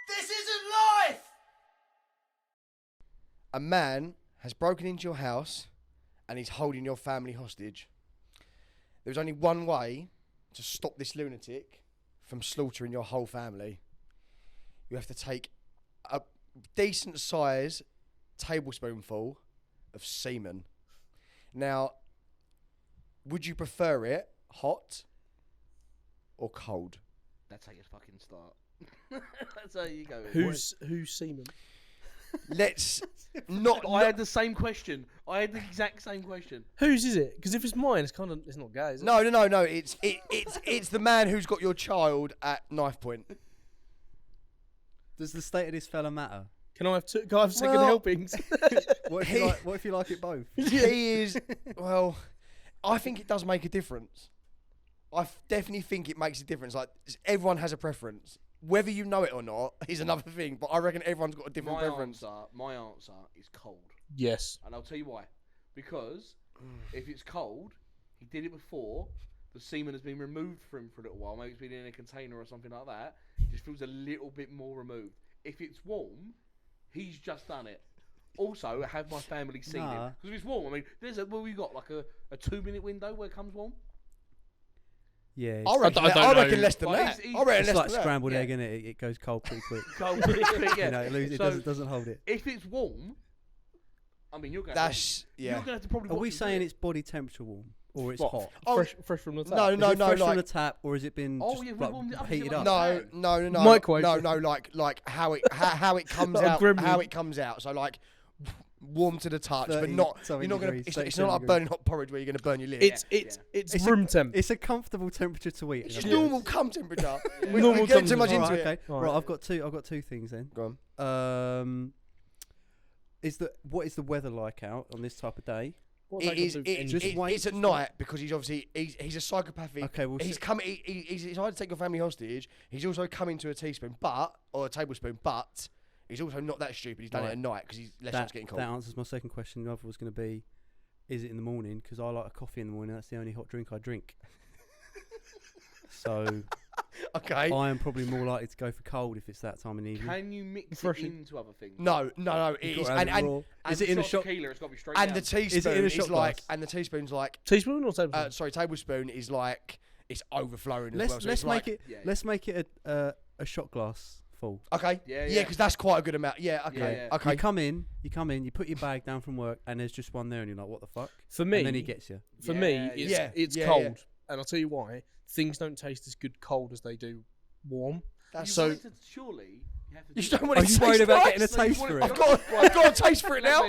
This isn't life! A man has broken into your house and he's holding your family hostage. There's only one way to stop this lunatic from slaughtering your whole family. You have to take a decent size tablespoonful of semen. Now, would you prefer it hot or cold? That's how you fucking start. That's how you go. Who's semen? Let's not. I had the same question. I had the exact same question. Whose is it? Because if it's mine, it's not gay, is it? No. It's the man who's got your child at knife point. Does the state of this fella matter? Can I have second Well- helpings? What if you like it both? He is. Well, I think it does make a difference. Definitely think it makes a difference. Like, everyone has a preference. Whether you know it or not is another thing, but I reckon everyone's got a different preference. My answer is cold. Yes. And I'll tell you why. Because if it's cold, he did it before, the semen has been removed from him for a little while, maybe it's been in a container or something like that, it just feels a little bit more removed. If it's warm, he's just done it. Also, have my family seen it. Because if it's warm, I mean, we got like a 2-minute window where it comes warm. Yeah. I reckon less than that. I reckon It's less like than scrambled that. egg, isn't it? It goes cold pretty quick. Cold, yeah. You know, it doesn't hold it. If it's warm, I mean, you're going yeah. You're going to have to probably. Are we watch saying it. it's body temperature warm or it's What? hot? Oh, Fresh from the tap. No, Is it fresh from like the tap, or has it been Oh, just yeah, we warmed it up, heated is it up? like no. Microwave. No, like how it comes Like a out. gremlin. How it comes out. So like warm to the touch, but 30 not. something You're not gonna. degrees, It's not like 37 burning hot porridge where you're gonna burn your lip. It's room temp. It's a comfortable temperature to eat. It's in just other words. normal cum temperature. Yeah. We're Normal getting too much temperature. into Right, it. okay. Right, I've got two things then. Go on. What is the weather like out on this type of day? It's at night because he's obviously he's a psychopathic. Okay, well, he's coming. He's decided to take your family hostage. He's also coming to a teaspoon, or a tablespoon, but he's also not that stupid. He's done it at night because he's less chance of getting cold. That answers my second question. The other was going to be, is it in the morning? Because I like a coffee in the morning. That's the only hot drink I drink. So, okay, I am probably more likely to go for cold if it's that time of the evening. Can you mix it into other things? No. It is, and is it in a shot? Tequila, it's got to be straight and down. the teaspoon Is it in a is shot like, glass? and the teaspoon's like, Teaspoon or tablespoon? sorry, tablespoon is like it's overflowing as Let's well. So let's it's make like, it let's make it a shot glass full. Okay. Yeah, because that's quite a good amount. Yeah. Okay. Yeah. Okay. You come in, you put your bag down from work, and there's just one there, and you're like, what the fuck? For me, And then he gets you. For Yeah, me, yeah. it's Yeah, cold, yeah. and I'll tell you why. Things don't taste as good cold as they do warm. That's You so. want it to- surely you have to. You do don't it. want Are it you to worried taste about nice? getting a No, you taste want for it- it? I've got a taste for it now.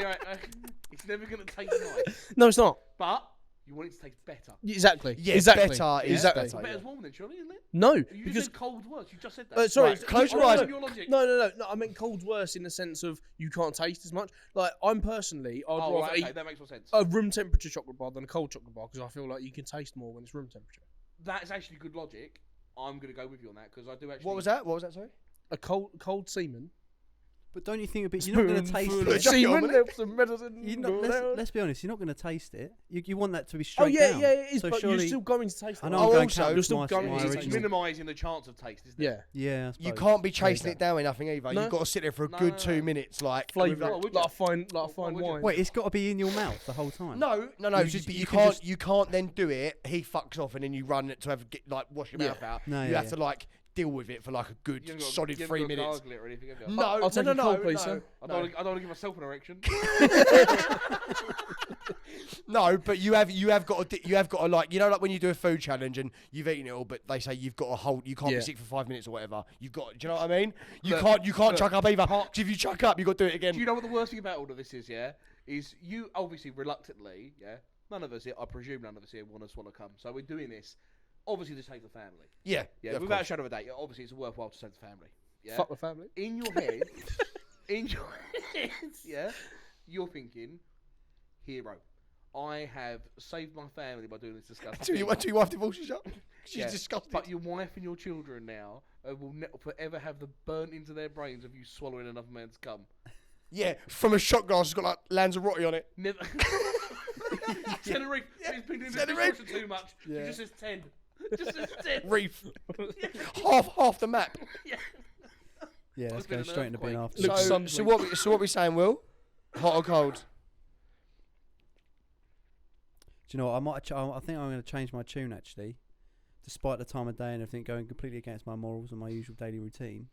It's never going to taste nice, No, it's not. but you want it to taste better. Exactly. Yeah, exactly. better is exactly. better. Better's warm then, surely, isn't it? No, You because just said cold worse. You just said that. sorry, Right, close your eyes. Your logic. no. I meant cold's worse in the sense of you can't taste as much. Like I'd Oh, rather right, okay, eat that makes more sense. a room temperature chocolate bar than a cold chocolate bar because I feel like you can taste more when it's room temperature. That's actually good logic. I'm going to go with you on that because I do actually. What was that? Sorry. A cold semen. But don't you think a bit? You're not going to taste Spoonful of it. Chuck it on, Semen, innit? there's some medicine. You're go not, down. let's be honest. You're not going to taste it. You want that to be Oh straight yeah, down. yeah, it is. So But surely, you're still going to taste it. I know Oh, I'm going also, counter you're still my- going my to It's original. minimising the chance of taste, isn't it? Yeah. Yeah, I You suppose. can't be chasing Okay. it down with nothing either. No. You've got to sit there for a No, good no, 2 no. minutes, like Flavour, would like you? a fine would you? wine. Wait, it's got to be in your mouth the whole time. No. You Just, just- but you you can can't. just- You can't then do it. He fucks off, and then you run it to have wash your Yeah. mouth out. No, you yeah, have yeah. to like deal with it for like a good You haven't got- solid you 3 haven't got minutes. gargle it or anything, have you? No, I'll take a cold, please, sir. I don't want to give myself an erection. No, but you have got to like, you know, like when you do a food challenge and you've eaten it all, but they say you've got to hold, you can't Yeah. be sick for 5 minutes or whatever. You've got, do you know what I mean? You Look, can't chuck up either. 'Cause if you chuck up, you got to do it again. Do you know what the worst thing about all of this is? Yeah, is you obviously reluctantly, yeah. None of us here, I presume none of us here want to swallow cum. So we're doing this, obviously to save the family. Yeah, Yeah, of without a course. shadow of a doubt. Yeah, obviously it's worthwhile to save the family. Yeah. Fuck the family. In your head, yeah, you're thinking, hero. I have saved my family by doing this disgusting Until thing. your wife divorces you. She's Yeah, disgusted. But your wife and your children now will forever have the burnt into their brains of you swallowing another man's cum. Yeah, from a shot glass, it's got like Lanzarote on it. Never. Tenerife. He's been doing the Tenerife. dishwasher too much. Yeah. He just says 10. Just says 10. Reef. half the map. Yeah. Yeah, It's that's been going an straight in the bin earthquake. after. Looks So, sunny. so what we saying, Will? Hot or cold? Do you know what? I think I'm going to change my tune actually, despite the time of day and everything going completely against my morals and my usual daily routine.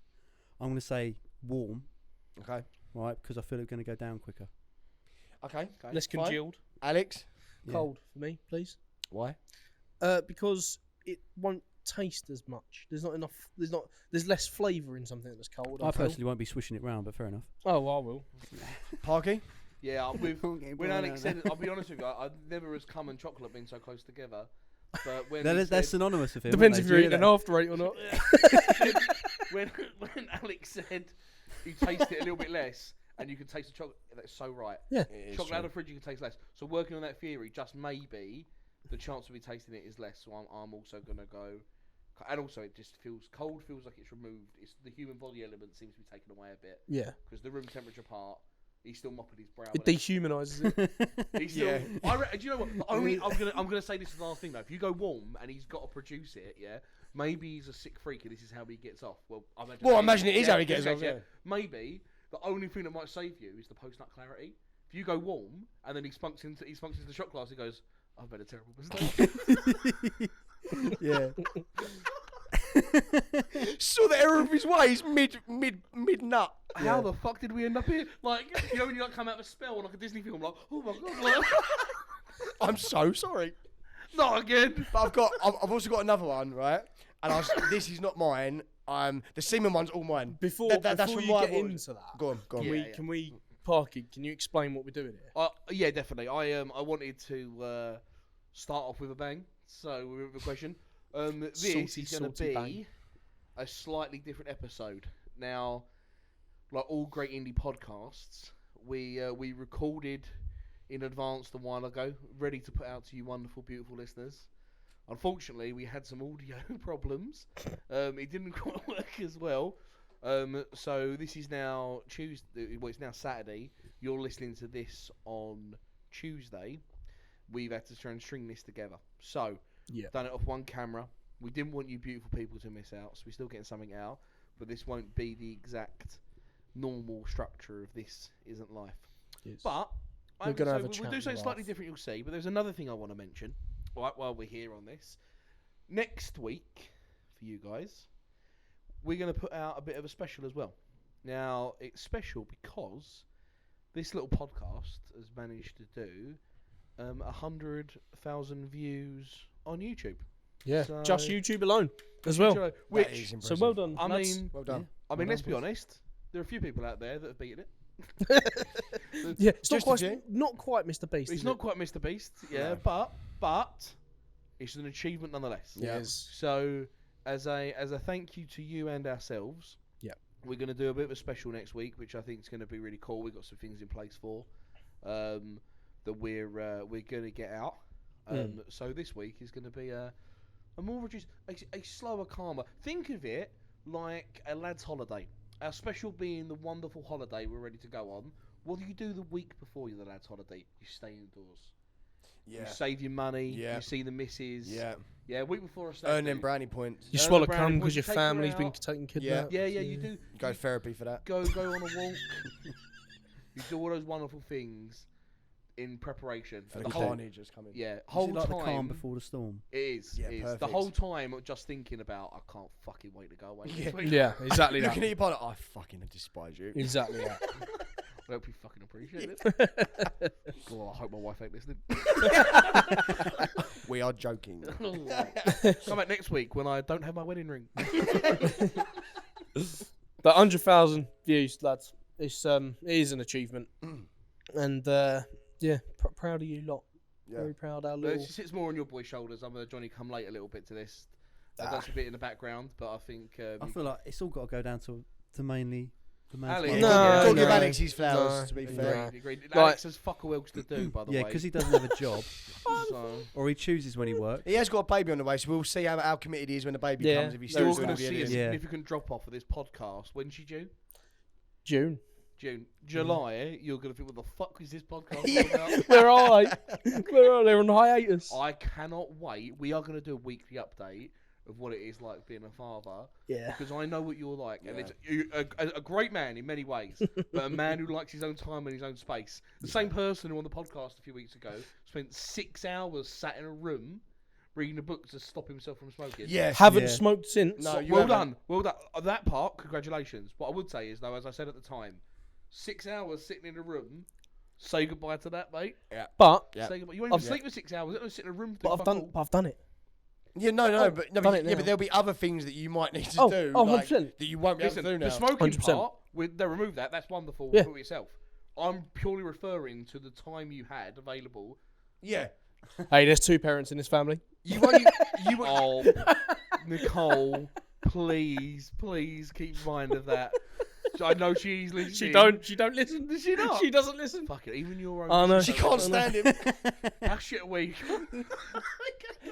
I'm going to say warm, Okay. right? Because I feel it's going to go down quicker. Okay. Less Fine. congealed. Alex? Yeah. Cold for me, please. Why? Because it won't taste as much. There's not enough. There's less flavour in something that's cold. I feel. personally won't be swishing it round, but fair enough. Oh, I will. Parky? Yeah, when Alex said, I'll be honest with you, I've never as cum and chocolate been so close together. But when They're synonymous with him. Depends aren't if they? you're Do eating you an hear after eight or not. when Alex said you taste it a little bit less and you can taste the chocolate, that's so right. Yeah. Chocolate out of the fridge you can taste less. So working on that theory, just maybe the chance of me tasting it is less. So I'm also gonna go, and also it just feels cold. Feels like it's removed. It's the human body element seems to be taken away a bit Yeah. because the room temperature part. He's still mopping his brow. It dehumanises it. He's still, do you know what? I'm gonna say this is the last thing though. If you go warm and he's got to produce it, yeah, maybe he's a sick freak and this is how he gets off. Well, I imagine it is how he gets off. Yeah. Maybe the only thing that might save you is the post-nut clarity. If you go warm and then he spunks into the shot glass, he goes, "I've made a terrible mistake." Yeah. Saw the error of his ways mid nut. How the fuck did we end up here? Like, you know, when you like come out of a spell like a Disney film, like, oh my god, like, I'm so sorry. not again. But I've also got another one, right? And this is not mine. The semen one's all mine. Before That's you from my get voice. into that, Go on. can we, Parky? Can you explain what we're doing here? Yeah, definitely. I wanted to start off with a bang. So with a question. This Salty, is going to salty be bang. a slightly different episode. Now, like all great indie podcasts, we recorded in advance a while ago, ready to put out to you wonderful, beautiful listeners. Unfortunately, we had some audio problems. It didn't quite work as well. So this is now Tuesday. Well, it's now Saturday. You're listening to this on Tuesday. We've had to try and string this together. So, done it off one camera. We didn't want you beautiful people to miss out, so we're still getting something out. But this won't be the exact normal structure of This Isn't Life. Yes. But We're gonna have a chat we'll do and something a slightly laugh. different, you'll see. But there's another thing I want to mention while we're here on this. Next week, for you guys, we're going to put out a bit of a special as well. Now, it's special because this little podcast has managed to do 100,000 views on YouTube. Yeah, So- just YouTube alone as well. That Which, is So impressive. well done. I lads. mean, Well done. let's be honest. There are a few people out there that have beaten it. Yeah, it's not Just a quite, few. not quite Mr. Beast. It's is not it? quite Mr. Beast, yeah, No. but it's an achievement nonetheless. Yeah. Yes. So, as a thank you to you and ourselves, we're going to do a bit of a special next week, which I think is going to be really cool. We've got some things in place for that we're going to get out. So this week is going to be a more reduced, a slower, calmer. Think of it like a lad's holiday. Our special being the wonderful holiday we're ready to go on. What do you do the week before the lad's holiday? You stay indoors. Yeah. You save your money. Yeah. You see the missus. Yeah. Yeah, week before a stag Earn do. them brownie points. You Earn swallow the brownie cum points, because your take her family's been out. taken kidnapped. Yeah, you do. Go therapy for that. Go on a walk. You do all those wonderful things in preparation. For the The whole, carnage is coming. yeah, Is whole it like time. the calm before the storm? It is. Yeah, it is. The perfect. whole time just thinking about I can't fucking wait to go away. Yeah. Yeah, exactly that. Looking at your partner, I fucking despise you. Exactly that. I hope you fucking appreciate it. God, I hope my wife ain't listening. We are joking. Come back next week when I don't have my wedding ring. But 100,000 views, lads. It is an achievement, and proud of you lot. Yeah. Very proud. Our It little. sits more on your boys' shoulders. I'm a Johnny come late a little bit to this. I've done some bit in the background, but I think I feel like it's all got to go down to mainly the man's Ali, mother. No, Don't give no. Alex his flowers, No. to be No. fair. Agreed. Like- Alex has fuck all else to do, by the Yeah, way. because he doesn't have a job, So, or he chooses when he works. He has got a baby on the way, so we'll see how committed he is when the baby Yeah. comes. If he's you're still going to doing see a it. Yeah. significant drop off of this podcast. When's she due? June. June. July, you're going to think, what the fuck is this podcast Yeah. all about? Where are they? Where are they? They're on hiatus. I cannot wait. We are going to do a weekly update of what it is like being a father. Yeah. Because I know what you're like, and it's a great man in many ways, but a man who likes his own time and his own space. The same person who on the podcast a few weeks ago spent 6 hours sat in a room reading a book to stop himself from smoking. Yes. Haven't smoked since. No, you Well haven't. done. Well done. That part, congratulations. What I would say is, though, as I said at the time, 6 hours sitting in a room, say goodbye to that, mate. But Yeah. Say goodbye. You won't even sleep for 6 hours. You don't sit in a room. I've done it. Yeah, no, but done it now. but there'll be other things that you might need to do, Oh, like, 100%. that you won't be Listen, able to do now. the smoking 100%. part, they remove that. That's wonderful Yeah. for yourself. I'm purely referring to the time you had available. Yeah, Hey, there's 2 parents in this family. you won't. You won't. Oh, Nicole, please keep mind of that. I know she's listening. She don't listen. Does she not? She doesn't listen. Fuck it, even your own. Oh, no. She can't stand him. That shit a week.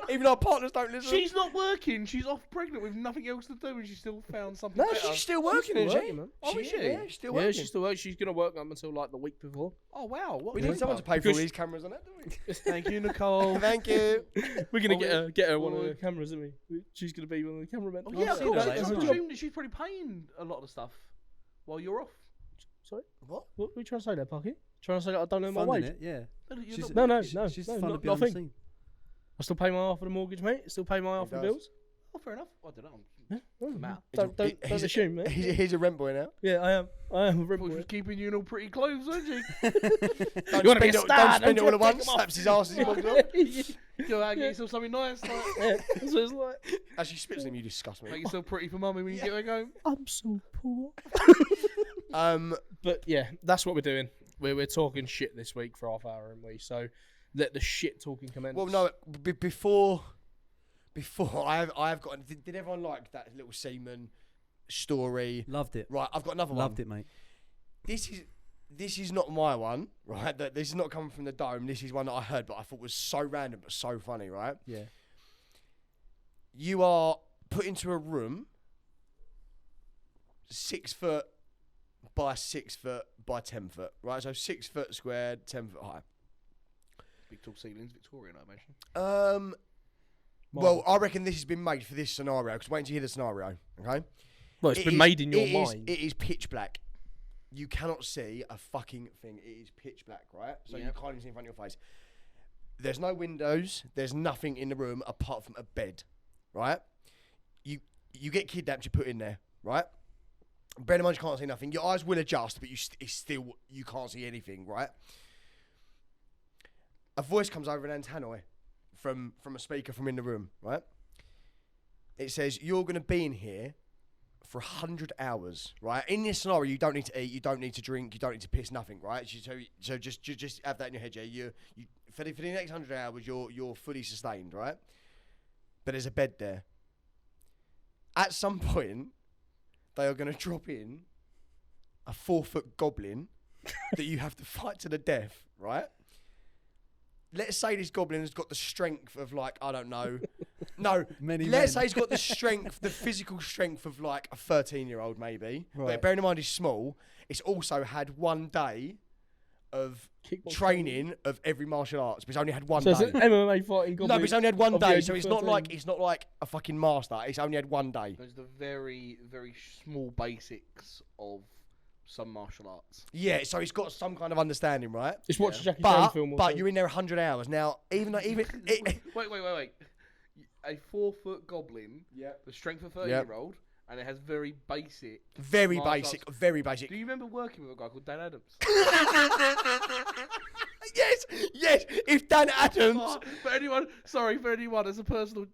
Even our partners don't listen. She's not working. She's off pregnant with nothing else to do, and she still found something. No, better. she's still working, isn't she? working, man. Oh, is she? Yeah, she's still Yeah, working. she's still working. She's gonna work up until like the week before. Oh wow, what We a need someone to pay for all Because- these cameras and that, don't we? Thank you, Nicole. Thank you. We're gonna Oh, get her one of oh, the cameras, isn't we? She's gonna be one of the cameramen. Oh, yeah, of seen course. her I later on. presume that she's probably paying a lot of stuff while you're off. Sorry, What? what are you trying to say there, Parky? Trying to say that I don't know my Funding wage? it, yeah. No, you're She's, not- No, she's no, funded not behind the thing. scene. I still pay my half of the mortgage, mate. Still pay my half of the does. bills. Oh, fair enough. I don't know. Yeah. I'm out. Don't assume, mate. He's a rent boy now. Yeah, I am a She rib was boy. keeping you in all pretty clothes, wasn't she? Don't wanna be a spend it, star, don't spend it don't all at you? once. Take 'em off. Slaps his ass as he walks off. Go out and get yourself something nice. Like, Yeah, that's what it's like. As she spits at him, you disgust me. make yourself pretty for mummy when you get back home. I'm so poor. But yeah, that's what we're doing. We're talking shit this week for half hour, aren't we? So let the shit talking commence. Well, no, before I've got. Did everyone like that little seaman story? Loved it. Right, I've got another one. Loved it, mate. This is not my one, right? This is not coming from the dome. This is one that I heard, but I thought was so random but so funny, right? Yeah. You are put into a room 6 foot by 6 foot by 10 foot, right? So 6 foot squared, 10 foot high. Big tall ceilings, Victorian, I imagine. Well, I reckon this has been made for this scenario because wait until you hear the scenario, okay? Well, it's It been is- made in your it is- mind. It is pitch black. You cannot see a fucking thing. It is pitch black, right? So you Yep. can't even see in front of your face. There's no windows. There's nothing in the room apart from a bed, right? You get kidnapped. You put in there, right? Bear in mind you can't see nothing. Your eyes will adjust, but it's still you can't see anything, right? A voice comes over an antennae from a speaker from in the room, right? It says you're going to be in here for 100 hours, right? In this scenario, you don't need to eat, you don't need to drink, you don't need to piss, nothing, right? So just have that in your head, yeah. You for the next 100 hours, you're fully sustained, right? But there's a bed there. At some point, they are going to drop in a 4-foot goblin that you have to fight to the death, right? Let's say this goblin has got the strength of like, I don't know. No, Many let's men. say he's got the strength, the physical strength of like a 13-year-old maybe. Right. But bearing in mind he's small, it's also had 1 day of Kickboxing. training of every martial arts, but it's only had 1 So it's day. an MMA fighting goblin. No, but it's only had 1 of the day, age so of it's not 13. like a fucking master. It's only had 1 day. There's the very, very small basics of some martial arts. Yeah, so he's got some kind of understanding, right? Just watch a Jackie Chan But film. Or but something. you're in there 100 hours now. Even Wait. A 4-foot goblin, the strength of a 13-year-old, and it has very basic. very martial basic, arts. very basic. Do you remember working with a guy called Dan Adams? Yes. If Dan Adams, Oh, for anyone, as a personal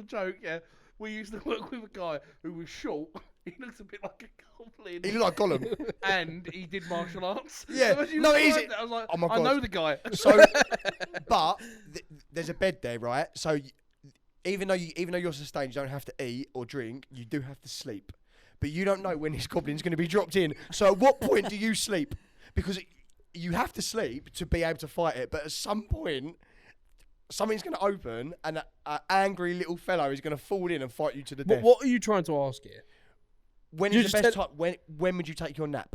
joke, yeah, we used to work with a guy who was short. He looks a bit like a goblin. he looked like Gollum. And he did martial arts. Yeah, So as you no, it described is- I was like, oh my I God. know the guy. So, but there's a bed there, right? So even though you're sustained, you don't have to eat or drink. You do have to sleep, but you don't know when this goblin's going to be dropped in. So at what point do you sleep? Because you have to sleep to be able to fight it. But at some point, something's going to open, and an angry little fellow is going to fall in and fight you to the death. What are you trying to ask here? When You is the just best time? When would you take your nap?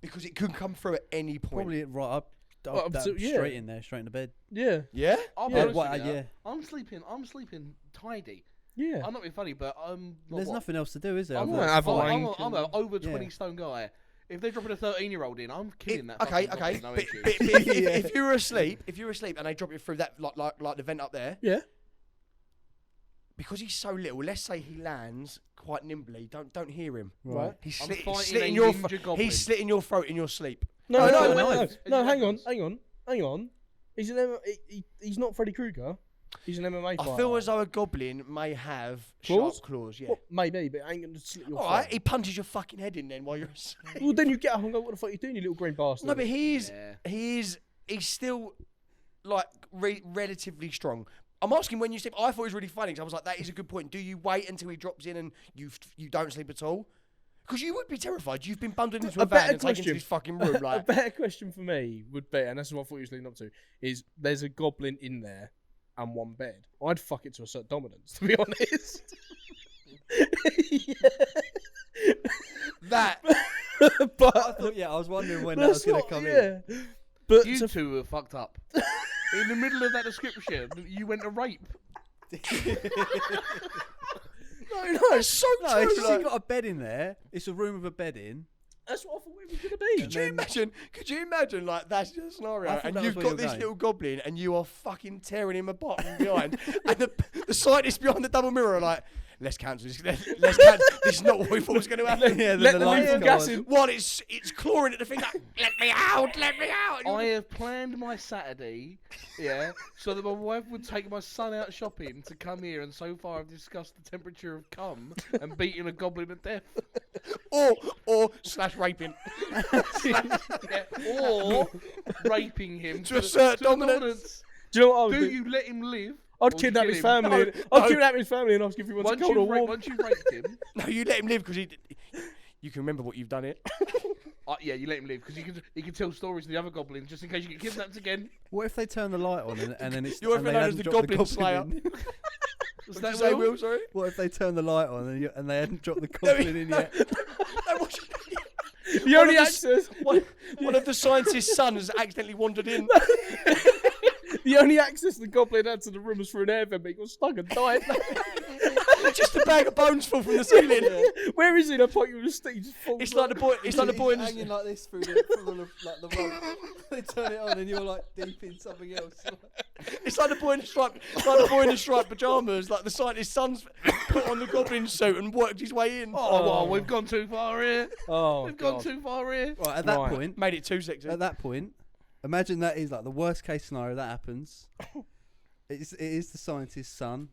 Because it could come through at any point. Probably right up. Well, Up so- yeah. straight in there, straight in the bed. Yeah. Yeah. I'll be Yeah, honest well, with you, yeah. I'm sleeping tidy. Yeah. I'm not being funny, but There's nothing else to do, is there? I'm not have a I'm wank an over Yeah. 20 stone guy. If they're dropping a 13-year-old in, I'm killing that. Okay, fucking okay. goblin, no But issues. if you were asleep, and they drop you through that like the vent up there, Yeah. because he's so little, let's say he lands quite nimbly. Don't hear him. Right. He's I'm slitting fighting a your ninja goblin. he's slitting your throat in your sleep. No, Oh, no, no, no, knife. no. Is Hang it on, hang on. He's he's not Freddy Krueger. He's an MMA fighter. I feel as though a goblin may have Claws? sharp claws. Yeah. Well, maybe, but it ain't gonna slit your All throat. right. He punches your fucking head in then while you're asleep. Well, then you get up and go, "What the fuck are you doing, you little green bastard?" No, but he's Yeah. he's still like relatively strong. I'm asking when you sleep. I thought it was really funny because I was like, that is a good point. Do you wait until he drops in and you don't sleep at all? Because you would be terrified. You've been bundled into a van and taken to this fucking room. a Like, better question for me would be, and that's what I thought you was leading up to, is there's a goblin in there and one bed. I'd fuck it to assert dominance, to be honest. that. But I thought, I was wondering when that was going to come in. But You two are fucked up. In the middle of that description, you went to rape. No, it's so No, true. it's just like- you got a bed in there. It's a room with a bed in. that's what I thought it was going to be. Could you imagine, like, that's your I scenario, thought and that you've was got where this you're going. little goblin, and you are fucking tearing him apart from behind, and the scientists behind the double mirror are like, let's cancel this. Let's cancel. This is not what we thought was going to happen. Yeah, Let the the lights lethal go gas on. in. What? It's clawing at the thing. Like, let me out. Let me out. I have planned my Saturday, so that my wife would take my son out shopping to come here, and so far I've discussed the temperature of cum and beating a goblin to death. or slash raping. Or raping him To assert dominance. dominance. Do you know what I would Do do? you let him live? I'd or kidnap kill his him? family. No, I'd no. kidnap his family and ask if he wants Once a cold or warm. once you've raped him, No, you let him live because you can remember what you've done it. yeah, you let him live because he can tell stories to the other goblins just in case you get kidnapped again. What if they turn the light on and then it's You're and they known as hadn't the dropped Goblin Slayer. in? Was Did that you say, Will? Will? Sorry. What if they turn the light on and they hadn't dropped the goblin in yet? No, what- The only access, one of the scientist's sons has accidentally wandered in. the only access the goblin had to the room was through an air vent, but he got stuck and died. Just a bag of bones fall from the ceiling. Where is he? I point you with a stick. He just falls It's like the boy. It's like the boy in hanging the. like this through the rope. They turn it on and you're like deep in something else. It's like the boy in the striped. It's like the boy in the striped pajamas. Like the scientist's son's put on the goblin suit and worked his way in. Oh, well, we've gone too far here. Oh, We've God. gone too far here. Right, at that Right. point, Made it too sexy. at that point, imagine that is like the worst case scenario that happens. It is the scientist's son.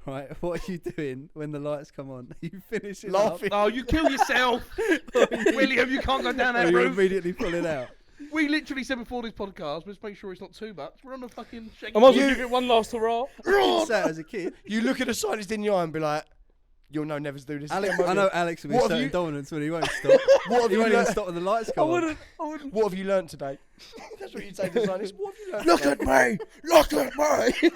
Right, what are you doing when the lights come on? You finish it Laughing. Oh, you kill yourself. William, you can't go down up, or that you route. immediately pull it out. We literally said before this podcast, let's make sure it's not too much. We're on the fucking shaky. I might as well give it one last hurrah. I say it as a kid. You look at a scientist in the eye and be like, "You'll know never to do this." Alex, again, I won't know you?" Alex will be What have certain you- dominance when he won't stop. What have He you won't even learnt? stop when the lights I go on. wouldn't. What have you learnt today? That's what you'd say to the scientist. What have you learnt? Look today? at me! Look at me!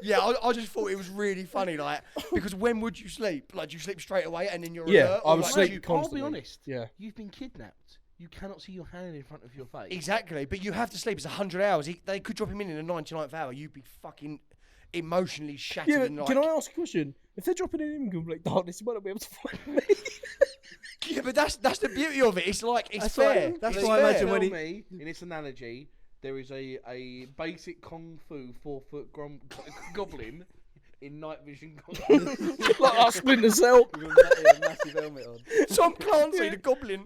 Yeah, I just thought it was really funny, like, because when would you sleep? Like, do you sleep straight away and then you're Yeah, alert? I Or, would like, sleep do you- constantly. I'll be honest. Yeah. You've been kidnapped. You cannot see your hand in front of your face. Exactly, but you have to sleep. It's 100 hours. They could drop him in the 99th hour. You'd be fucking emotionally shattered. Yeah, and but like, can I ask a question? If they're dropping it in complete darkness, you might not be able to find me. Yeah, but that's the beauty of it. It's like it's That's fair. why- that's It's why I fair. imagine Tell when he- me, in this analogy, there is a basic kung fu 4-foot goblin in night vision goggles. Like that Splinter Cell. With a massive helmet on. Tom Clancy, the Goblin.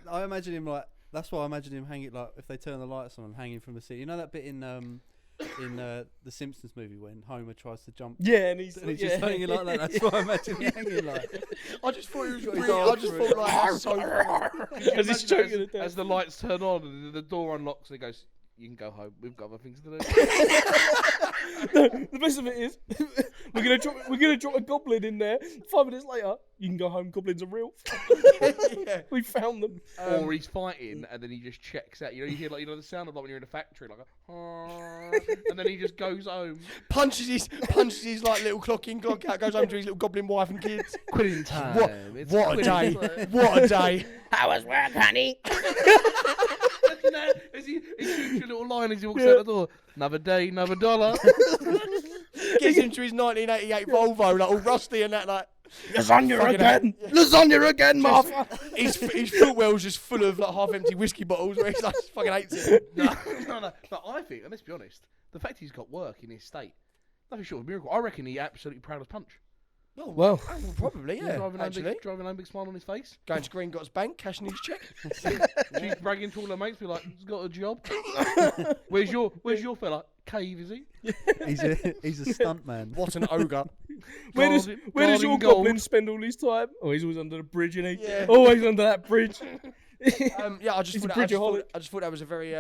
I imagine him like. That's why I imagine him hanging like if they turn the lights on, hanging from the ceiling. You know that bit in the Simpsons movie when Homer tries to jump. Yeah, and he's Just hanging like that. That's what I imagine him hanging like. I just thought it was Got his really. I arms just through thought like that's so funny. As he's choking to death. As the lights turn on and the door unlocks and it goes, you can go home. We've got other things to do. The best of it is, we're gonna drop a goblin in there. 5 minutes later, you can go home. Goblins are real. Yeah. We found them. Or he's fighting and then he just checks out. You know, you hear like the sound of like when you're in a factory, like and then he just goes home. punches his like little clock in, clock out, goes home to his little goblin wife and kids. Quitting time. What a day! What a day! How was work, honey? You know, as he shoots your little line as he walks out the door. Another day, another dollar. Gets into his 1988 Volvo, like all rusty and that, like. Lasagna Fucking again! Lasagna again, Martha! His footwell's just full of like half-empty whiskey bottles where he's like fucking hates it. No. But I think, and let's be honest, the fact he's got work in his state, nothing short of a miracle. I reckon he absolutely proud as punch. Well, Probably, yeah. Driving home, big smile on his face. Going to Green Gott's bank, cashing his check. She's bragging to all her mates, be like, he's got a job. Where's your fella? Cave, is he? He's a stunt man. What an ogre. where does your guarding gold. goblin spend all his time? Oh, he's always under the bridge, isn't he? Yeah. Always under that bridge. Yeah, I just He's a thought bridgeaholic. that was a very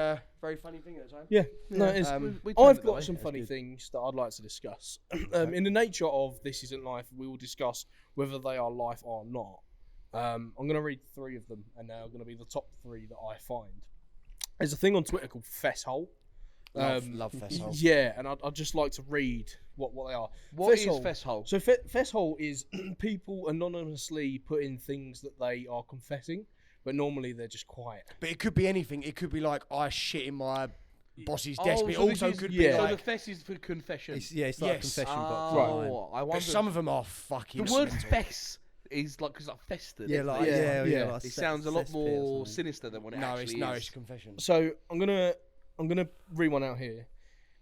very funny thing at the time. Yeah, no, it is. We I've turned it got away. some That's funny good. things that I'd like to discuss. In the nature of This Isn't Life, we will discuss whether they are life or not. I'm going to read 3 of them, and they're going to be the top 3 that I find. There's a thing on Twitter called Fesshole. Love Festival. Yeah, and I'd just like to read what they are. What is Fesshole. Fesshole? So Fesshole is people anonymously put in things that they are confessing, but normally they're just quiet. But it could be anything. It could be like I shit in my boss's desk. But it so this also is- could yeah. be So like the fest is for confession. It's like a Yes. confession box. Oh, online. I but wonder. some of them are fucking. The word mental. fess is like festered. Yeah, isn't like it? yeah. Yeah. Like It sounds a lot cesspit or more something. sinister than what it No, actually it's is. confession. So I'm gonna read one out here.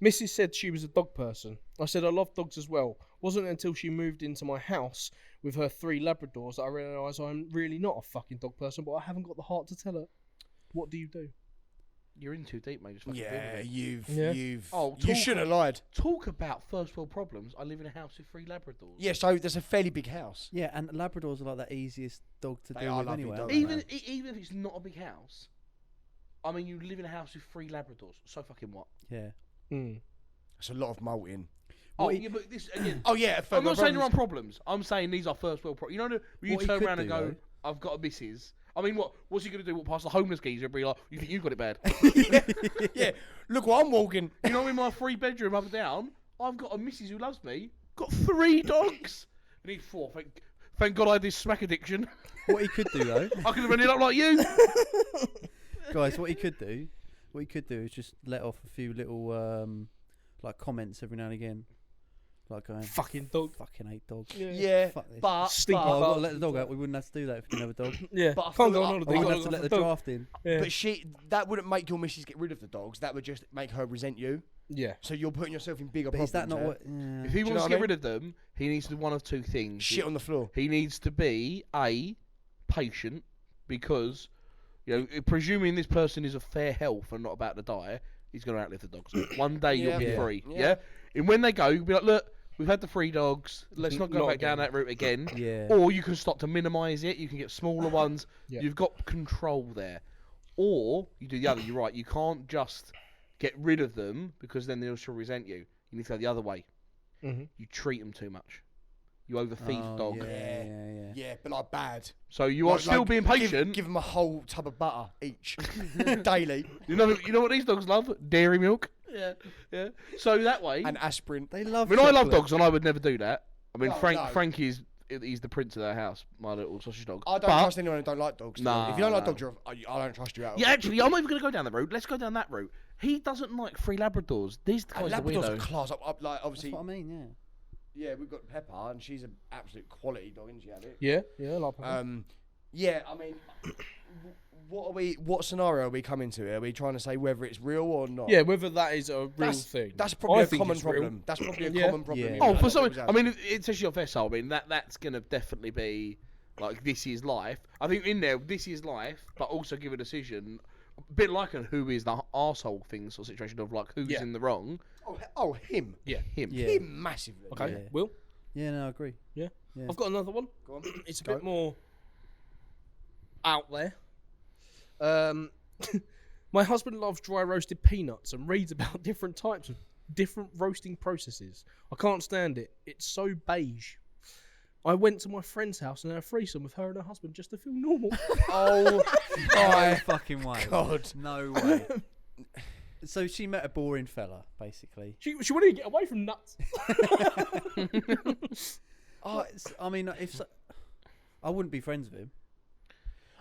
Mrs. said she was a dog person. I said I love dogs as well. Wasn't until she moved into my house with her 3 Labradors that I realised I'm really not a fucking dog person, but I haven't got the heart to tell her. What do you do? You're in too deep, mate. Just fucking Yeah, deal with it. you've. Oh, you talk- shouldn't have lied. Talk about first world problems. I live in a house with 3 Labradors. Yeah, so there's a fairly big house. Yeah, and Labradors are like the easiest dog to They deal are with lovely anyway. dogs, aren't Even they? even if it's not a big house, I mean, you live in a house with 3 Labradors. So fucking what? Yeah. It's a lot of molting. Oh, yeah, but this again. Oh yeah, I'm not saying there aren't problems. I'm saying these are first world problems. You know, when you What he turn could around and do, go, though- "I've got a missus." I mean, what's he gonna do? What past the homeless geezer and be like, "You think you got it bad?" Yeah, look what I'm walking. You know, in my 3-bedroom up and down, I've got a missus who loves me. Got 3 dogs. I need 4. Thank God I had this smack addiction. What he could do though, I could have ended up like you. guys, what he could do is just let off a few little like comments every now and again, like going Fucking dog. fucking hate dogs. Yeah, Fuck this. But Stinky Oh, I've got butt. to let the dog out. We wouldn't have to do that if we didn't have a dog. Yeah, But I can't feel go like- on We holiday. wouldn't can't have to go let for the dog. draft in. Yeah. but that wouldn't make your missus get rid of the dogs. That would just make her resent you. Yeah. So you're putting yourself in bigger But problems. is that not yeah? what? Yeah. if he you know wants what to get I rid of them, he needs to do one of 2 things. Shit on the floor. He needs to be patient, because presuming this person is of fair health and not about to die, he's going to outlive the dogs. One day you'll be Yeah. free. Yeah. Yeah. And when they go, you'll be like, look, we've had the 3 dogs. Let's not go Not back down again. that route again. Yeah. Or you can start to minimise it. You can get smaller ones. Yeah. You've got control there. Or you do the other. You're right. You can't just get rid of them, because then they'll still resent you. You need to go the other way. Mhm. You treat them too much. You overfeed the Oh, dog. Yeah. Yeah, but like bad. So you are Like- still like, being patient. Give them a whole tub of butter each daily You know what these dogs love? Dairy milk. Yeah. So that way, and aspirin. They I love. mean, I love chocolate. dogs, and I would never do that. I mean, No, Frank. no. Frankie's he's the prince of their house, my little sausage dog. I don't But- trust anyone who don't like dogs. Nah, if you don't like nah. dogs, I don't trust you at all. Yeah, actually, I'm not even going to go down that route. Let's go down that route. He doesn't like 3 Labradors. These And guys are Labradors are weirdo. class. Like That's obviously, what I mean. Yeah. yeah, we've got Pepper, and she's an absolute quality dog, isn't she? Abby? Yeah. Yeah. I like that. Yeah, I mean, what scenario are we coming to here? Are we trying to say whether it's real or not? Yeah, whether that is a real that's, thing. That's probably I a think common it's real. problem. That's probably a Yeah. common problem. Yeah. in Oh, a for lot some, of people's I mean, it's actually your vessel. I mean, that's going to definitely be like This Is Life. I think in there, This Is Life, but also give a decision, a bit like a who is the arsehole thing sort of situation of like who's Yeah. in the wrong. Oh, him. Yeah. Him. Yeah. Him massively. Okay. Yeah. Will? Yeah. No, I agree. Yeah. Yeah. I've got another one. Go on. It's a Go. bit more out there. My husband loves dry roasted peanuts and reads about different types of different roasting processes. I can't stand it. It's so beige. I went to my friend's house and had a threesome with her and her husband just to feel normal. Oh No my fucking way. God. No way. So she met a boring fella, basically. she wanted to get away from nuts. Oh, I mean, I wouldn't be friends with him,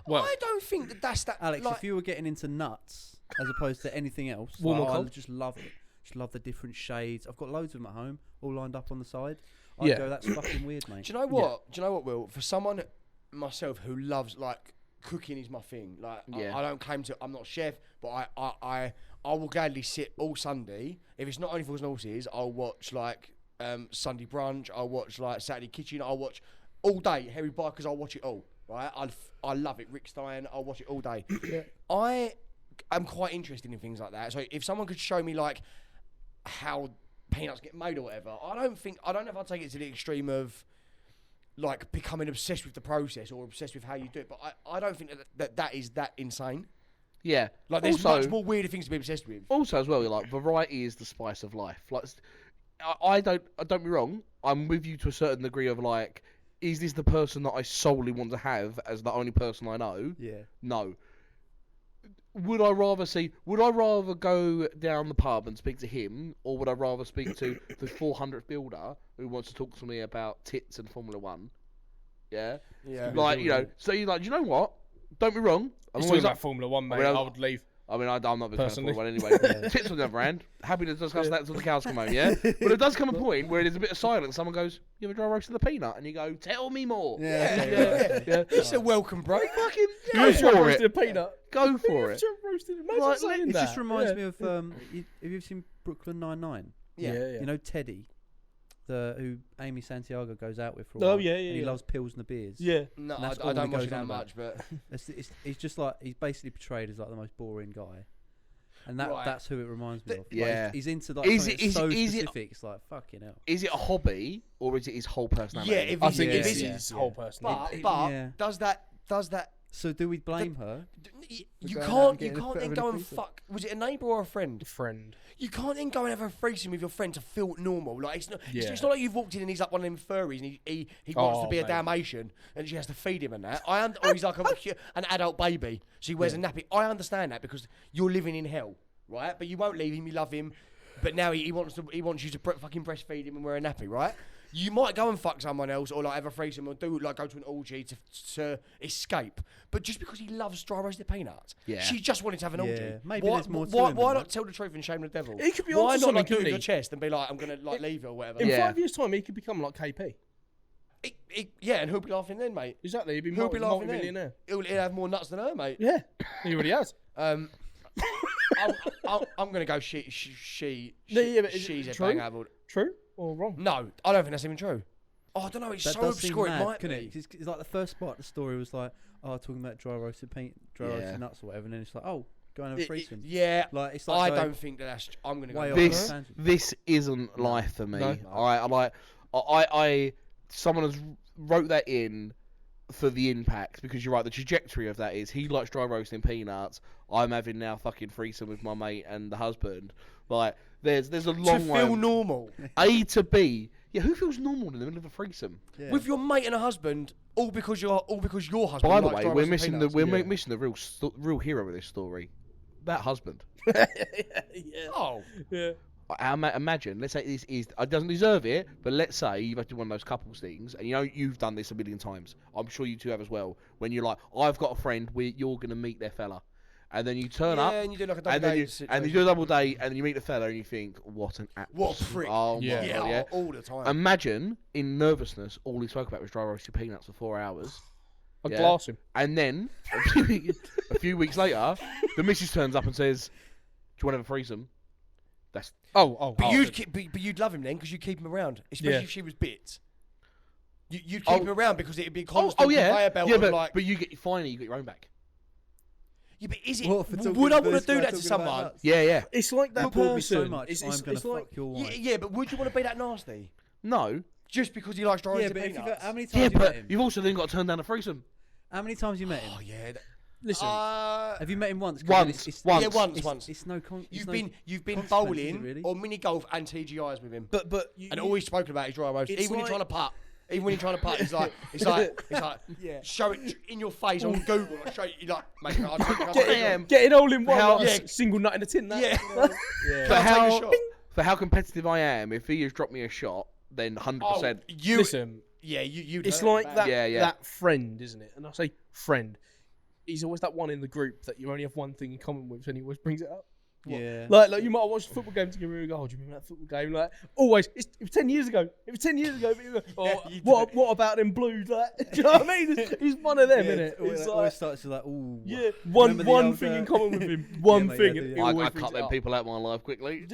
Well, I don't think that's that. Alex. like, If you were getting into nuts as opposed to anything else, Warm or I cold? would just love it. Just love the different shades. I've got loads of them at home, all lined up on the side. I go, that's fucking weird, mate. Do you know what? Do you know what, Will? For someone myself who loves like cooking is my thing. Like I don't claim to. I'm not a chef, but I will gladly sit all Sunday. If it's not only for horses, I'll watch like Sunday brunch. I'll watch like Saturday kitchen. I'll watch all day Harry Bikers. I'll watch it all. Right? I love it. Rick Stein. I'll watch it all day. I am quite interested in things like that. So if someone could show me like how peanuts get made or whatever, I don't know if I'd take it to the extreme of like becoming obsessed with the process or obsessed with how you do it. But I don't think that is that insane. Yeah. Like there's also, much more weirder things to be obsessed with. Also, as well, like variety is the spice of life. Like, I don't be wrong. I'm with you to a certain degree of like, is this the person that I solely want to have as the only person I know? Yeah. No. Would I rather go down the pub and speak to him, or would I rather speak to the 400th builder who wants to talk to me about tits and Formula One? Yeah. Yeah. Like, you know, so you're like, do you know what? Don't be wrong. I'm It's always talking up. about Formula One, mate. I mean, I would leave. I mean, I'm not a big fan of Personally. Formula One anyway. Tits on the other hand, happy to discuss that until the cows come home, yeah? But it does come a point where there's a bit of silence. Someone goes, you ever dry roasted the peanut? And you go, tell me more. Yeah. It's a welcome, bro. Fucking You go have for roasted it. a peanut. Go for it. Roasted. Imagine Like, saying It that. just reminds me of, have you seen Brooklyn Nine-Nine? Yeah. You know Teddy, who Amy Santiago goes out with for a Oh, while, yeah, and he loves Pilsner beers. Yeah. No, And that's I all don't that watch it goes that on much, but He's just like, he's basically portrayed as like the most boring guy. And that's who it reminds me of. Like, Yeah. he's into like Is something it- so is it- specific. It's like fucking hell. Is it a hobby or is it his whole personality? yeah, if I it's, think if it's it's his whole person. but yeah. does that So do we blame her? you going out and can't getting a then bit of go a and threesome. fuck. Was it a neighbour or a friend? friend. You can't then go and have a threesome with your friend to feel normal. Like it's not. Yeah. It's not like you've walked in and he's like one of them furries and he wants to Oh, be a mate. Dalmatian and she has to feed him and that. Or he's like an adult baby, so he wears a nappy. I understand that because you're living in hell, right? But you won't leave him. You love him, but now he wants you to fucking breastfeed him and wear a nappy, right? You might go and fuck someone else or like have a threesome or go to an orgy to escape. But just because he loves dry roasted peanuts, Yeah. she just wanted to have an orgy. Yeah, maybe why, there's more to why, him why than not that. tell the truth and shame the devil? He could be Why onto not like something, do it with couldn't your he? chest and be like, I'm gonna like leave you or whatever? In Yeah. 5 years' time, he could become like KP. Yeah, and who'll be laughing then, mate? Exactly. He'd be Who'll be laughing then? multi-millionaire. He'll have more nuts than her, mate. Yeah. He already has. I'm gonna go. She's Yeah, but is it she's a true? bang apple. True or wrong? No, I don't think that's even true. Oh, I don't know. It's That so does seem obscure. It mad, might couldn't be. it? It's like the first part of the story was like, talking about dry roasted nuts or whatever, and then it's like, go and have a threesome. Yeah, Like it's like I going don't think that's. I'm gonna way go. off with This her. tangent. this isn't life for me. No. I someone has wrote that in for the impact because you're right. The trajectory of that is he likes dry roasting peanuts. I'm having now fucking threesome with my mate and the husband. Like there's a To long way. feel normal A to B. Yeah, who feels normal in the middle of a threesome? Yeah. with your mate and a husband, all because your husband. By the likes way, dry we're roasted missing peanuts. missing the real hero of this story. That husband. Yeah. Oh, Yeah. Imagine, let's say this doesn't deserve it, but let's say you've had to do one of those couples things, and you know you've done this a million times. I'm sure you two have as well. When you're like, I've got a friend, you're gonna meet their fella, and then you turn up, and you do like a double and then date you do a double date, and then you meet the fella, and you think, what an absolute, What a prick. Oh Yeah. my Yeah, God, yeah. all the time. Imagine in nervousness, all he spoke about was dry roasted peanuts for 4 hours. I'd Yeah. glass him. And then a few weeks later, the missus turns up and says, "Do you want to have a threesome?" That's Oh. But you'd love him then because you keep him around, especially Yeah. if she was bit. You'd keep him around because it'd be constant oh yeah, conveyor belt yeah, of but like. but you get your own back. Yeah, but is it? What, for talking Would I to want this to do guy that to talking about someone? nuts? Yeah. It's like that You bought me person. so much, It's I'm gonna like fuck your Yeah, wife. yeah, but would you want to be that nasty? No. Just because he likes dry Yeah, roasted but if you peanuts? how many times Yeah, you met but him? you've also then got to turn down a threesome. How many times you met him? Oh yeah. listen. Have you met him once? 'Cause Once. then it's- Once. Yeah, once. It's, once. it's no con- it's You've no been consequence, bowling is it really? or mini golf and TGIs with him, but you, and always spoken about his dry roast. It's Even when like- you're trying to putt. Even when you're trying to putt, it's like, Yeah. show it in your face on Google. Like, show you like, mate, I'll take get it all in one. How- like a Yeah. single nut in a tin. That. Yeah. For Can I take a how shot? for how competitive I am, if he has dropped me a shot, then 100%. You. Listen, Yeah, you. it's like that. Yeah, yeah. That friend, isn't it? And I say friend. He's always that one in the group that you only have one thing in common with, and he always brings it up. Yeah. Like you might have watched a football game together and go, "Oh, do you remember that football game?" Like always, it was 10 years ago. It was 10 years ago. Or you what about them Blues? Like, do you know what I mean? He's one of them, Yeah, isn't it? Always, It's always like, starts to like, ooh. yeah, remember the one old, thing in common with him. One mate, thing. yeah, and yeah. he I always cut brings them it up. people out of my life quickly.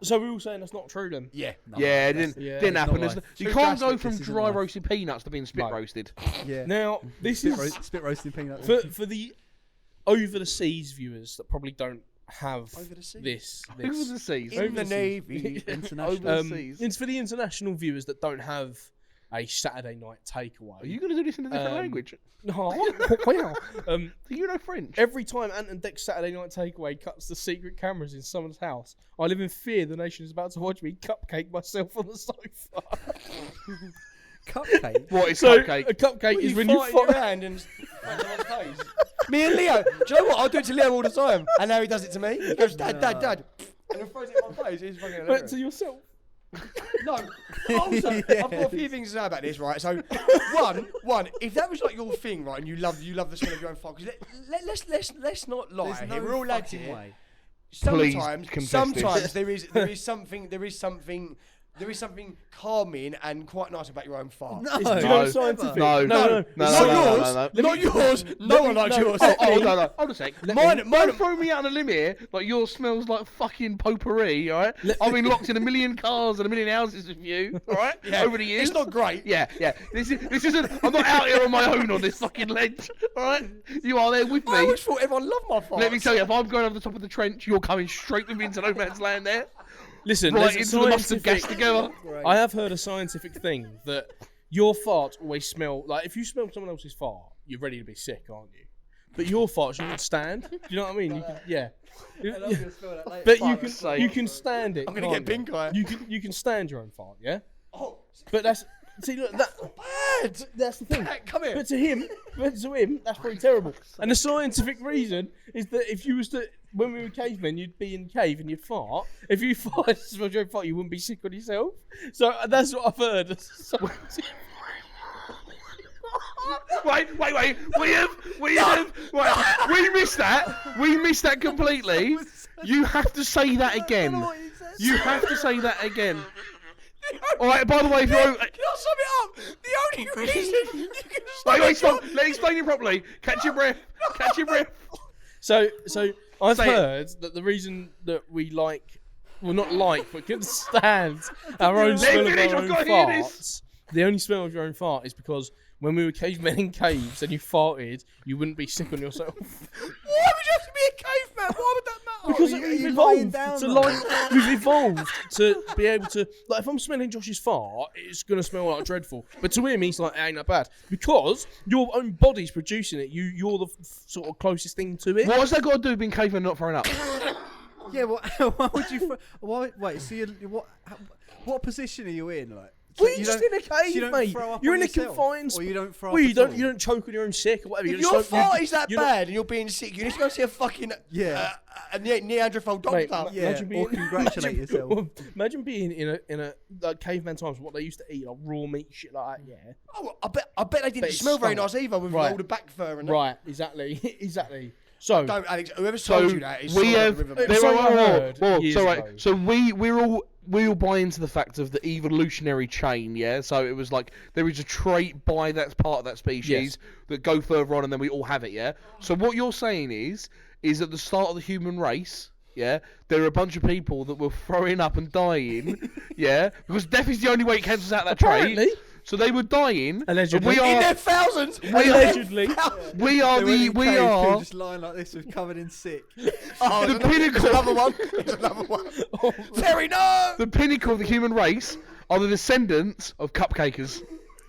So we're all saying that's not true then. Yeah. Yeah, it that's- didn't it's happen. not There's- life. You Too can't go drastic, from this isn't dry life. roasted peanuts to being spit No. roasted. Yeah. Now this spit, is spit roasting peanuts. for the over the seas viewers that probably don't have Over the seas? this. Over the seas. In the Overseas. Navy. International. Over the seas. It's for the international viewers that don't have a Saturday night takeaway. Are you going to do this in a different language? No, wow. Do you know French? Every time Ant and Dec's Saturday night takeaway cuts the secret cameras in someone's house, I live in fear the nation is about to watch me cupcake myself on the sofa. Cupcake. What is So cupcake? a cupcake is when you you fart in your fart. hand and someone's face. Me and Leo. Do you know what? I'll do it to Leo all the time. And now he does it to me. He goes, Dad, Dad, Dad. And then throws it in my face. It's fucking But hilarious. to yourself. No. Also, I've got a few things to say about this, right? So, one, if that was like your thing, right, and you love the smell of your own fart, because let's not lie. There's here. no We're all lads fucking here. way. Please Sometimes confess this. there is something calming and quite nice about your own fart. No. Do you know No. scientific? No. no. Not yours. No one likes yours. Oh, no. Hold a sec. Mine- Don't throw me out on a limb here. Like, yours smells like fucking potpourri, alright? I've been locked in a million cars and a million houses with you, alright? Yeah, Over the years. It's not great. Yeah. This isn't. I'm not out here on my own on this fucking ledge, alright? You are there with I me. always thought everyone loved my farts. Let me tell you, if I'm going over the top of the trench, you're coming straight with me into no man's land there. Listen, Right there's into a the mustard gas scientific- together. I have heard a scientific thing that your farts always smell like if you smell someone else's fart, you're ready to be sick, aren't you? But your farts you can stand. Do you know what I mean? You can, yeah. But you can stand it. I'm gonna get can't pink eye. you can stand your own fart, yeah. Oh, But that's see look that bad. that's the thing. Come here. But to him, that's pretty terrible. And the scientific reason is that if you was to, when we were cavemen, you'd be in the cave and you'd fart. If you farted, smelled your own fart, you wouldn't be sick on yourself. So that's what I've heard. Wait. We missed that. We missed that completely. You have to say that again. You have to say that again. Alright, by the way, if you're... Can I sum it up? The only reason you can Wait, stop. Let me explain it properly. Catch your breath. Catch your breath. So I've Say it. heard that the reason that we like, well not like, but can stand our own Let smell me of finish, our I've own got to hear this. farts, the only smell of your own fart is because when we were cavemen in caves and you farted, you wouldn't be sick on yourself. Why would you have to be a caveman? Why would that matter? Because you- we've you're lying evolved down, to though. like, we've evolved to be able to, like, if I'm smelling Josh's fart, it's gonna smell like dreadful. But to him, he's like, it ain't that bad because your own body's producing it. You're the sort of closest thing to it. What has that got to do with being caveman not throwing up? Yeah, well, why would you? Why? Wait. So you what position are you in? Like, Well, you you're just don't- in a so you cave, don't mate. throw up You're on in a yourself? confined Or you don't throw Well, up you at don't. all? You don't choke on your own sick or whatever. If You your just don't- fart is that you're not- bad and you're being sick, you need to go see a fucking a Neanderthal Mate, doctor. Yeah, imagine or congratulate yourself. Imagine being in a like caveman times, what they used to eat, like raw meat, shit like that. Yeah. Oh, I bet they didn't But it smell very stunk. nice either with Right. all the back fur and that. Right. Exactly. Exactly. So Don't, Alex. Whoever So told you that is we sort have. of the river. It's There something I are. heard years So ago. so we all buy into the fact of the evolutionary chain, yeah. So it was like there is a trait by that part of that species Yes. that go further on, and then we all have it, yeah. So what you're saying is at the start of the human race, yeah, there are a bunch of people that were throwing up and dying, yeah, because death is the only way it cancels out that Apparently. trait. So they were dying. and Allegedly. We In are. their thousands. Allegedly. We are They went the. in We cave, people are. just lying like this, with covered in sick. Oh, The there's pinnacle. another one. There's another one. Terry, no. The pinnacle of the human race are the descendants of cupcakers,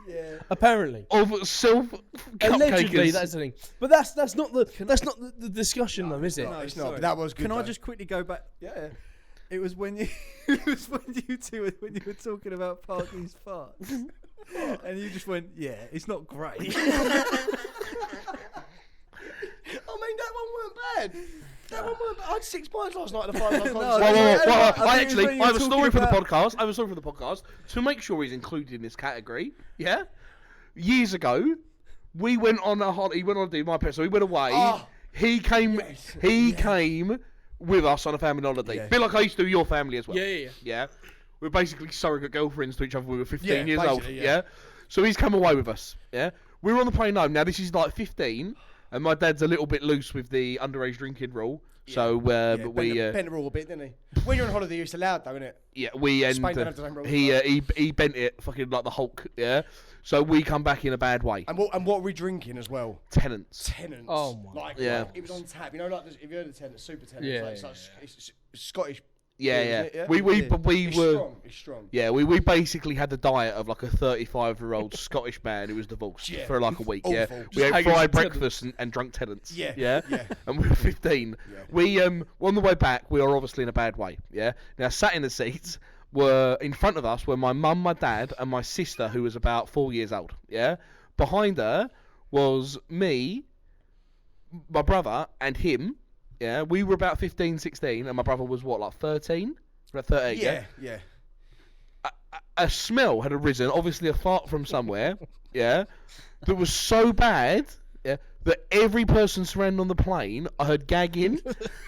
Yeah. Apparently. of self Allegedly, cupcakers. that's the thing. But that's not the discussion, though, is it? No, It's not. sorry. But that was good. Can I though. just quickly go back? Yeah. It was when you, it was when you two, when you were talking about Parky's farts, and you just went, "Yeah, it's not great." I mean, that one weren't bad. That one weren't bad. I had 6 pints last night at the 5 o'clock. No, Whoa, that's whoa, right. whoa, I whoa. think it was Actually, when you I were have a story talking for the about- podcast. I have a story for the podcast to make sure he's included in this category. Yeah. Years ago, we went on a holiday. He went on to do my pet, so we went away. Oh, He came. yes, He yes. came with us on a family holiday. Yeah. Bit like I used to do your family as well. Yeah. Yeah. We're basically surrogate girlfriends to each other when we were 15 years old. basically, Yeah. yeah. So he's come away with us. Yeah. We were on the plane home. Now this is like 15, and my dad's a little bit loose with the underage drinking rule. So Yeah, we bent the rule a bit, didn't he? When you're on holiday, it's allowed, though, isn't it? we Spain don't have the same rules. he bent it fucking like the Hulk. Yeah. So we come back in a bad way. And what are we drinking as well? Tenants. Tenants. Oh my Like, Yeah. like, it was on tap. You know, like if you heard of tenants, super tenants. Yeah, like, it's, yeah, like, it's Scottish. Yeah, isn't yeah. it? Yeah? We It's were. strong. It's strong. Yeah, we basically had the diet of like a 35-year-old Scottish man who was divorced Yeah. for like a week. Yeah, Awful. we ate hanging fried with breakfast and drunk tenants. Yeah. yeah, Yeah. And we were 15. Yeah. We on the way back, we are obviously in a bad way. Yeah. Now sat in the seats were in front of us were my mum, my dad, and my sister who was about 4 years old. Yeah. Behind her was me, my brother, and him. Yeah, we were about 15, 16, and my brother was what, like 13? About 13, Yeah. A smell had arisen, obviously a fart from somewhere, yeah, that was so bad, yeah, that every person surrounding on the plane, I heard gagging,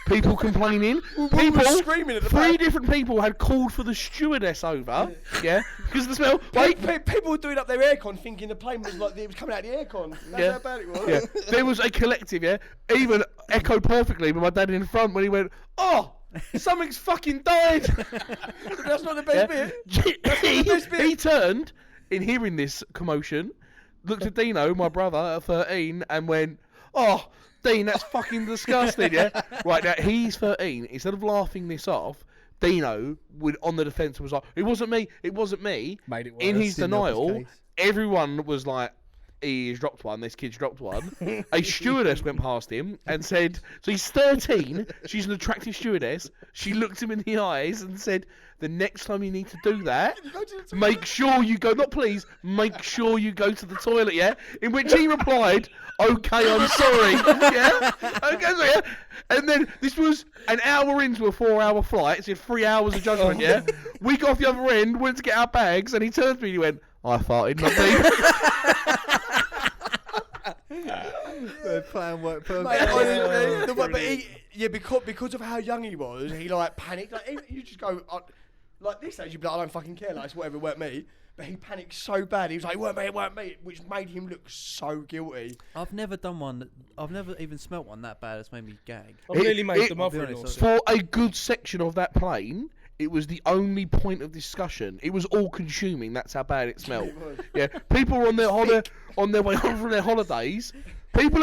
people complaining, people screaming at the three back. different people had called for the stewardess over, yeah, because of the smell. Like, People were doing up their aircon thinking the plane was like it was coming out of the aircon. That's Yeah. how bad it was. yeah, there was a collective, yeah, even echoed perfectly with my dad in front when he went, "Oh, something's fucking died." That's not the best bit. He turned in hearing this commotion, looked at Dino, my brother at 13, and went, "Oh, Dean, that's fucking disgusting." Yeah, right now he's 13. Instead of laughing this off, Dino would on the defence was like, "It wasn't me. It wasn't me." Made it worse. In his Cinder's denial, case. everyone was like, "He's dropped one. This kid's dropped one." A stewardess went past him and said, "So he's 13. She's an attractive stewardess. She looked him in the eyes and said, 'The next time you need to do that, make sure you go. Not please. Make sure you go to the toilet.' Yeah." In which he replied, "Okay, I'm sorry." Yeah. Okay, so yeah. And then this was an hour into a 4-hour flight. So 3 hours of judgment. Yeah. We got off the other end, went to get our bags, and he turned to me and he went, "I farted, not me." The plan worked perfect. Mate, honestly, but brilliant. because of how young he was, he like panicked. Like you just go like this age, you'd be like, "I don't fucking care. Like it's whatever, it weren't me." But he panicked so bad. He was like, it weren't me," which made him look so guilty. I've never done one. I've never even smelt one that bad. It's made me gag. I've nearly made it- the mother-in-law honest, sick. For a good section of that plane, it was the only point of discussion. It was all consuming. That's how bad it smelled. Yeah, people were on their way home from their holidays. People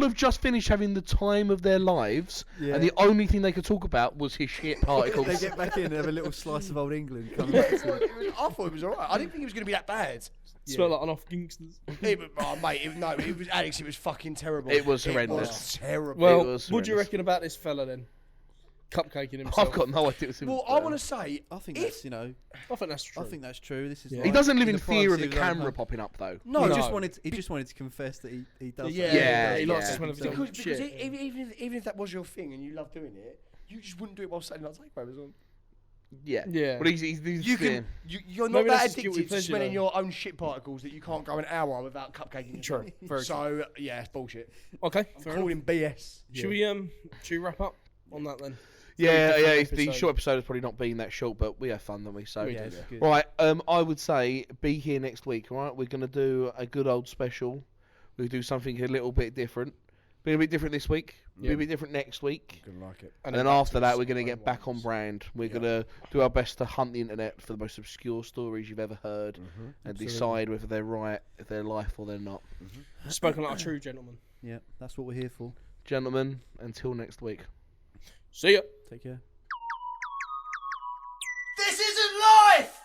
have just finished having the time of their lives, Yeah. and the only thing they could talk about was his shit particles. They get back in and have a little slice of old England coming back to it. I thought it was alright. I didn't think it was going to be that bad. Smell like an off gangsters. Mate, it was Alex. It was fucking terrible. It was It horrendous. was terrible. Well, was what do you horrendous. reckon about this fella then? Cupcaking himself. I've got no idea. Well, I want to say, I think If- that's I think that's true. I think that's true. This is. Yeah. like He doesn't live in in the fear of privacy the his own camera home. popping up, though. no, He No. just wanted to confess that he does. Yeah, that. yeah, he likes to yeah. smell of his own because shit. even if that was your thing and you love doing it, you just wouldn't do it while Saturday Night Takeover's on. Yeah. Yeah. But he's You can, you're not Maybe that that's his guilty addicted to pleasure, smelling though. your own shit particles that you can't go an hour without cupcaking. True. Very So yeah, it's bullshit. Okay. I'm Fair enough. calling BS. Should we wrap up on that then? Yeah, Very yeah. different The episode. short episode has probably not been that short, but we have fun, don't we? So, We Yeah, do, it's good. right. I would say be here next week. All right, we're gonna do a good old special. We'll do something a little bit different. Be a bit different this week. Be Yeah. a bit different next week. Gonna like it. And then back after to that, us we're gonna own get back on ones. brand. We're Yeah. gonna do our best to hunt the internet for the most obscure stories you've ever heard, and Absolutely. decide whether they're right, if they're life or they're not. Spoken like a true gentleman. Yeah, that's what we're here for. Gentlemen, until next week. See ya. Take care. This isn't life.